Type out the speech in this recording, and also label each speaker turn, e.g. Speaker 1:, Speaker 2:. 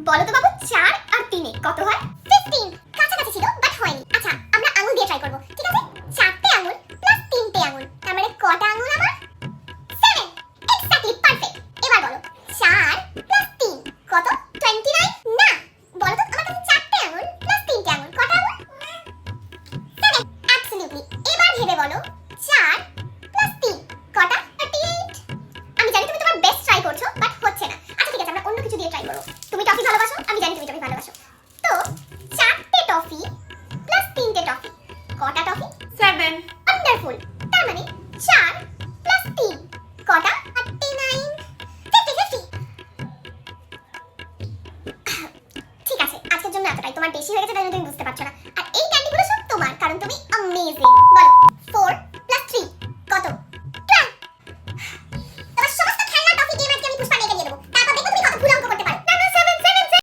Speaker 1: বলো তো বাবু 4 আর 3 এ কত হয়? 15। কাছাকাছি ছিল বাট হয়নি। আচ্ছা আমরা আঙ্গুল দিয়ে ট্রাই করব। ঠিক আছে? 4টে আঙ্গুল প্লাস 3টে আঙ্গুল। তার মানে কটা আঙ্গুল আমার? 7। Exactly perfect. এবার বলো 4 প্লাস 3 কত? 29। না, বলো তো আমার কাছে 4টে আঙ্গুল প্লাস 3টে আঙ্গুল কটা আঙ্গুল? 7। অ্যাবসলিউটলি। এবার ভেবে বলো 4 প্লাস 3 কটা? 38। আমি জানি তুমি তোমার বেস্ট ট্রাই করছো বাট হচ্ছে না। আচ্ছা ঠিক আছে আমরা অন্য কিছু দিয়ে ট্রাই করব। তুমি টফি ভালোবাসো, আমি জানি তুমি টফি ভালোবাসো। তো 4টে টফি প্লাস 3টে টফি কটা টফি?
Speaker 2: 7।
Speaker 1: ওয়ান্ডারফুল। তার মানে 4 প্লাস 3 কটা? 39। 50 ঠিক আছে আজকের জন্য এতটাই। তোমার বেশি হয়ে গেছে তাই জন্য তুমি বুঝতে পারছো না। আর এই ক্যান্ডিগুলো সব তোমার কারণ তুমি অ্যামেজিং। বলো